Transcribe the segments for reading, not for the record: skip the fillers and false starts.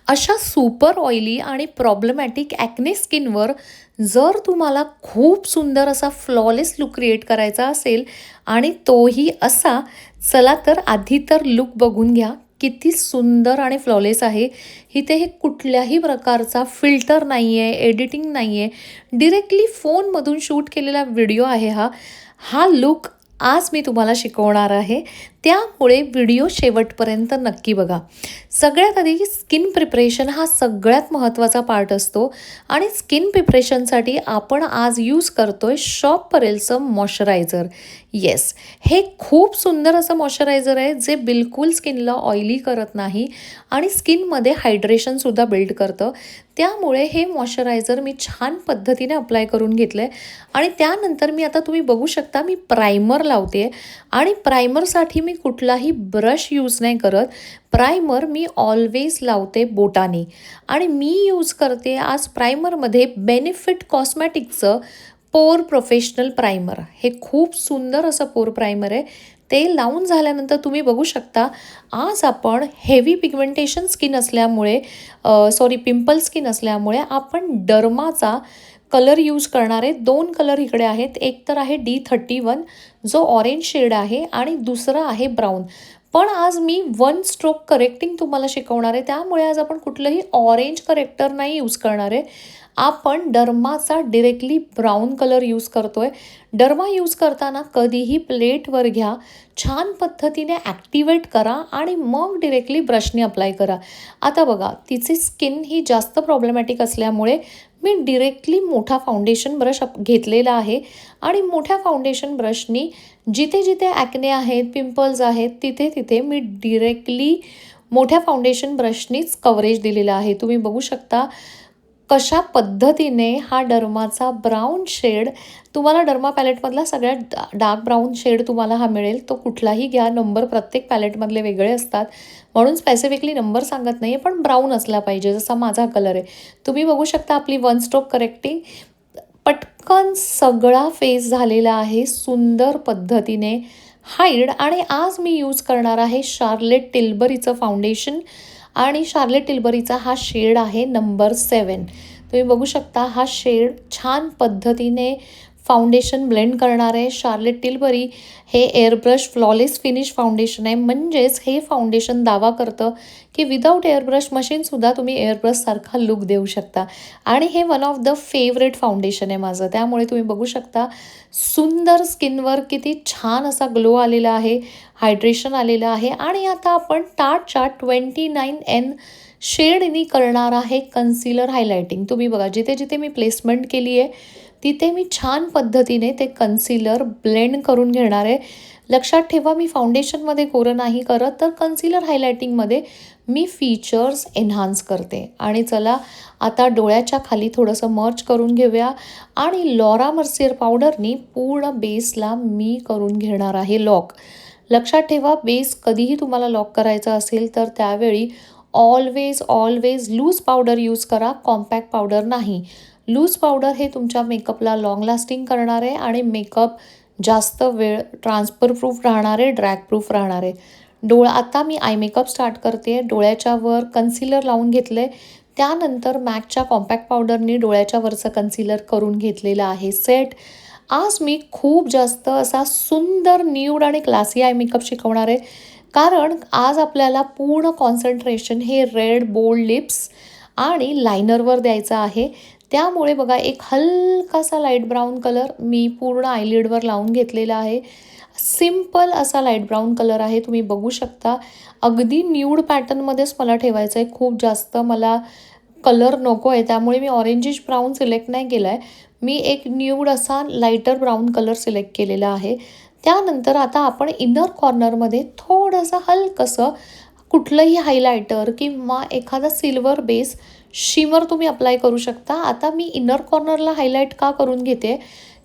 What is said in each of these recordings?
अशा super oily आणि problematic acne स्किनवर जर तुम्हाला खूप सुंदर असा फ्लॉलेस लुक क्रिएट करायचा असेल आणि तोही असा, चला तर आधी तर लुक बघून घ्या. किती सुंदर आणि फ्लॉलेस आहे. इथे हे कुठल्याही प्रकारचा फिल्टर नाही आहे, एडिटिंग नाही आहे. डिरेक्टली फोनमधून शूट केलेला व्हिडिओ आहे हा. हा लुक आज मी तुम्हाला शिकवणार आहे. त्यामुळे व्हिडिओ शेवटपर्यंत नक्की बघा. सगळ्यात आधी स्किन प्रिपरेशन हा सगळ्यात महत्त्वाचा पार्ट असतो आणि स्किन प्रिपरेशनसाठी आपण आज यूज करतोय शॉप परेलचं मॉइश्चरायझर. येस, हे खूप सुंदर असं मॉइश्चरायझर आहे जे बिलकुल स्किनला ऑइली करत नाही आणि स्किनमध्ये हायड्रेशनसुद्धा बिल्ड करतं. त्यामुळे हे मॉइश्चरायझर मी छान पद्धतीने अप्लाय करून घेतलं आहे आणि त्यानंतर मी आता तुम्ही बघू शकता मी प्रायमर लावते आणि प्रायमरसाठी मी कुठलाही ब्रश यूज नाही करत. प्रायमर मी ऑलवेज लावते बोटाने आणि मी यूज करते आज प्रायमरमध्ये बेनिफिट कॉस्मॅटिकचं पोर प्रोफेशनल प्रायमर. हे खूप सुंदर असं पोर प्रायमर आहे. ते लावून झाल्यानंतर तुम्ही बघू शकता आज आपण हेवी पिगमेंटेशन स्किन असल्यामुळे पिंपल स्किन असल्यामुळे आपण डर्माचा कलर यूज करणार आहे. 2 कलर इकडे आहेत. एक तर आहे D31 जो ऑरेंज शेड आहे आणि दुसरा आहे ब्राऊन. पण आज मी 1 स्ट्रोक करेक्टिंग तुम्हाला शिकवणार आहे. त्यामुळे आज आपण कुठलंही ऑरेंज करेक्टर नाही यूज करणार आहे. आपण डर्माचा डिरेक्टली ब्राऊन कलर यूज करतोय. डर्मा यूज करताना कधीही प्लेटवर घ्या, छान पद्धतीने ॲक्टिवेट करा आणि मग डिरेक्टली ब्रशने अप्लाय करा. आता बघा तिची स्किन ही जास्त प्रॉब्लेमॅटिक असल्यामुळे मी डिरेक्टली मोठा फाउंडेशन ब्रश घेतलेला आहे आणि मोठ्या फाउंडेशन ब्रशनी जिथे जिथे ॲक्ने आहेत, पिंपल्स आहेत, तिथे तिथे मी डिरेक्टली मोठ्या फाउंडेशन ब्रशनीच कव्हरेज दिलेला आहे. तुम्ही बघू शकता कशा पद्धतीने हा डर्माचा ब्राऊन शेड तुम्हाला डर्मा पॅलेटमधला सगळ्यात डार्क ब्राऊन शेड तुम्हाला हा मिळेल. तो कुठलाही घ्या, नंबर प्रत्येक पॅलेटमधले वेगळे असतात म्हणून स्पेसिफिकली नंबर सांगत नाही आहे, पण ब्राऊन असला पाहिजे जसा माझा कलर आहे. तुम्ही बघू शकता आपली 1 स्ट्रोक करेक्टिंग पटकन सगळा फेस झालेला आहे सुंदर पद्धतीने हाईड. आणि आज मी यूज करणार आहे शार्लेट टिल्बरीचं फाउंडेशन आणि शार्लेट टिल्बरीचा हा शेड आहे नंबर 7. तुम्ही बघू शकता हा शेड छान पद्धतीने फाउंडेशन ब्लेंड करणार आहे. शार्लेट टिल्बरी हे एअरब्रश फ्लॉलेस फिनिश फाउंडेशन आहे. म्हणजेच हे फाउंडेशन दावा करतं की विदाऊट एअरब्रश मशीनसुद्धा तुम्ही एअरब्रशसारखा लुक देऊ शकता आणि हे one of the favourite foundation आहे माझं. त्यामुळे तुम्ही बघू शकता सुंदर स्किनवर किती छान असा ग्लो आलेला आहे, हायड्रेशन आलेलं आहे. आणि आता आपण टाटच्या 29N शेडनी करणार आहे कन्सिलर हायलायटिंग. तुम्ही बघा जिथे जिथे मी प्लेसमेंट केली आहे तिथे मी छान पद्धतीने ते कन्सिलर ब्लेंड करून घेणार आहे. लक्षात ठेवा मी फाउंडेशनमध्ये कोरं नाही करत, तर कन्सिलर हायलायटिंगमध्ये मी फीचर्स एन्हान्स करते. आणि चला आता डोळ्याच्या खाली थोडंसं मर्च करून घेऊया आणि लॉरा मर्सियर पावडरनी पूर्ण बेसला मी करून घेणार आहे लॉक. लक्षात ठेवा बेस कधीही तुम्हाला लॉक करायचा असेल तर त्यावेळी ऑलवेज लूज पावडर यूज करा, कॉम्पॅक्ट पावडर नाही. लूज पावडर हे तुमच्या मेकअपला लाँग लास्टिंग करणार आहे आणि मेकअप जास्त वेळ ट्रान्सफर प्रूफ राहणार आहे, ड्रॅग प्रूफ राहणार आहे. आता मी आय मेकअप स्टार्ट करते. डोळ्याच्या वर कन्सिलर लावून घेतलं आहे. त्यानंतर मॅकच्या कॉम्पॅक्ट पावडरनी डोळ्याच्या वरचं कन्सिलर करून घेतलेलं आहे सेट. आज मी खूप जास्त असा सुंदर न्यूड आणि क्लासी आय मेकअप शिकवणार आहे कारण आज आपल्याला पूर्ण कॉन्सन्ट्रेशन हे रेड बोल्ड लिप्स आणि लायनरवर द्यायचं आहे. त्यामुळे बघा एक हलकासा लाईट ब्राऊन कलर मी पूर्ण आयलिडवर लावून घेतलेला आहे. सिम्पल असा लाईट ब्राऊन कलर आहे. तुम्ही बघू शकता अगदी न्यूड पॅटर्नमध्येच मला ठेवायचं आहे. खूप जास्त मला कलर नको आहे त्यामुळे मी ऑरेंजिश ब्राऊन सिलेक्ट नाही केला आहे. मी एक न्यूड असा लाईटर ब्राऊन कलर सिलेक्ट केलेला आहे. त्यानंतर आता आपण इनर कॉर्नरमध्ये थोडंसं हलकंसं कुठलंही हायलायटर किंवा एखादा सिल्वर बेस शिमर तुम्ही अप्लाय करू शकता. आता मी इनर कॉर्नरला हायलाईट का करून घेते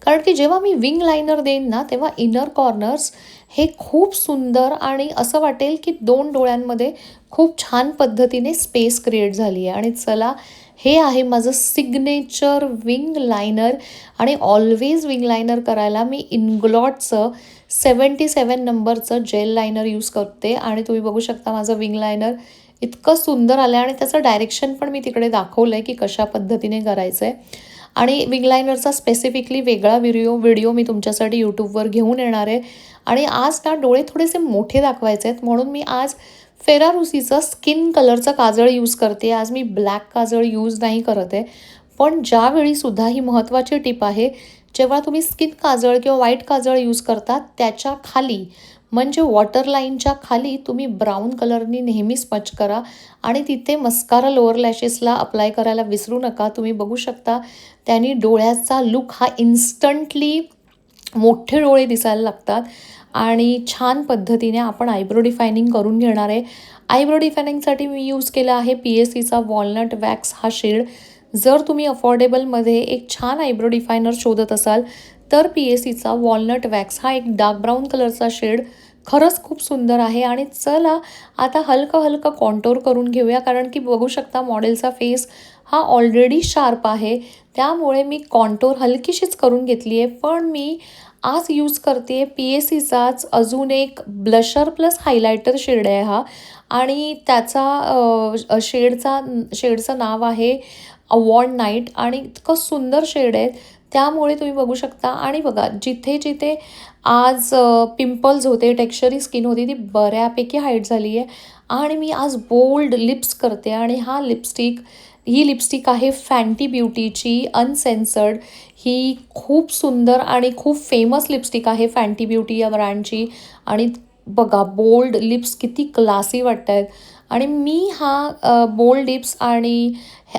कारण की जेव्हा मी विंग लायनर देईन ना तेव्हा इनर कॉर्नर्स हे खूप सुंदर आणि असं वाटेल की 2 डोळ्यांमध्ये खूप छान पद्धतीने स्पेस क्रिएट झाली आहे. आणि चला हे आहे माझं सिग्नेचर विंग लायनर आणि ऑलवेज विंग लायनर करायला मी इंग्लॉटचं 77 नंबरचं जेल लायनर यूज करते आणि तुम्ही बघू शकता माझं विंग लायनर इतकं सुंदर आलं आहे आणि त्याचं डायरेक्शन पण मी तिकडे दाखवलं आहे की कशा पद्धतीने करायचं आहे. आणि विंग लायनरचा स्पेसिफिकली वेगळा व्हिडिओ मी तुमच्यासाठी यूट्यूबवर घेऊन येणार आहे. आणि आज ना डोळे थोडेसे मोठे दाखवायचे आहेत म्हणून मी आज फेरारुसीचं स्किन कलरचं काजळ यूज करते. आज मी ब्लॅक काजळ यूज नाही करत आहे. पण ज्यावेळीसुद्धा ही महत्त्वाची टिप आहे, जेव्हा तुम्ही स्किन काजळ किंवा व्हाईट काजळ यूज करता त्याच्या खाली म्हणजे वॉटर लाईनच्या खाली तुम्ही ब्राऊन कलरनी नेहमी स्मच करा आणि तिथे मस्कारा लोअर लॅशेसला अप्लाय करायला विसरू नका. तुम्ही बघू शकता त्यांनी डोळ्याचा लुक हा इन्स्टंटली मोठे डोळे दिसायला लागतात आणि छान पद्धतीने आपण आयब्रो डिफायनिंग करून घेणार आहे. आयब्रो डिफायनिंगसाठी मी यूज केला आहे PSCचा वॉलनट वॅक्स हा शेड. जर तुम्ही अफोर्डेबलमध्ये एक छान आयब्रो डिफायनर शोधत असाल तर PSCचा वॉलनट वॅक्स हा एक डार्क ब्राऊन कलरचा शेड खरंच खूप सुंदर आहे. आणि चला आता हलकं हलकं कॉन्टोर करून घेऊया, कारण की बघू शकता मॉडेलचा फेस हा ऑलरेडी शार्प आहे, त्यामुळे मी कॉन्टोर हलकीशीच करून घेतली आहे. पण मी आज यूज करते PSCचाच अजून एक ब्लशर प्लस हायलायटर शेड आहे हा. आणि त्याचा शेडचं नाव आहे वॉर्न नाईट आणि इतकं सुंदर शेड आहे. त्यामुळे तुम्ही बघू शकता आणि बघा जिथे जिथे आज पिंपल्स होते, टेक्स्चरी स्किन होती, ती बऱ्यापैकी हाईड झाली आहे. आणि मी आज बोल्ड लिप्स करते आणि ही लिपस्टिक आहे फॅन्टी ब्युटीची अनसेन्सर्ड. ही खूप सुंदर आणि खूप फेमस लिपस्टिक आहे फॅन्टी ब्युटी या ब्रँडची. आणि बघा बोल्ड लिप्स किती क्लासी वाटत आहेत. आणि मी हा बोल्ड लिप्स आणि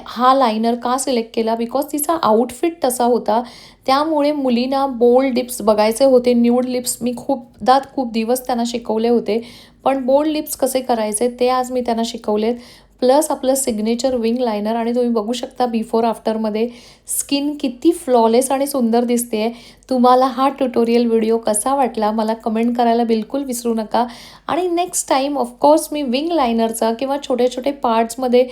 हा लायनर का सिलेक्ट केला, बिकॉज तिचा आउटफिट तसा होता. त्यामुळे मुलींना बोल्ड लिप्स बघायचे होते. न्यूड लिप्स मी खूप दिवस त्यांना शिकवले होते, पण बोल्ड लिप्स कसे करायचे ते आज मी त्यांना शिकवलेत. प्लस आपलं सिग्नेचर विंग लायनर. आणि तुम्ही बघू शकता बिफोर आफ्टरमध्ये स्किन किती फ्लॉलेस आणि सुंदर दिसते आहे. तुम्हाला हा ट्युटोरियल व्हिडिओ कसा वाटला मला कमेंट करायला बिलकुल विसरू नका. आणि नेक्स्ट टाईम ऑफकोर्स मी विंग लायनरचा किंवा छोटे छोटे पार्ट्समध्ये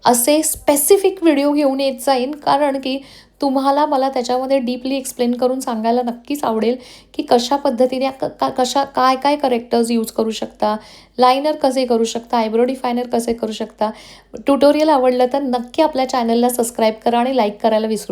असे स्पेसिफिक व्हिडिओ घेऊन येत जाईन, कारण की तुम्हाला मला त्याच्यामध्ये डीपली एक्सप्लेन करून सांगायला नक्कीच आवडेल की कशा पद्धतीने काय करेक्टर्स यूज करू शकता, लायनर कसे करू शकता, आयब्रो डिफायनर कसे करू शकता. ट्युटोरियल आवडलं तर नक्की आपल्या चॅनलला सबस्क्राईब करा आणि लाईक करायला विसरू नका.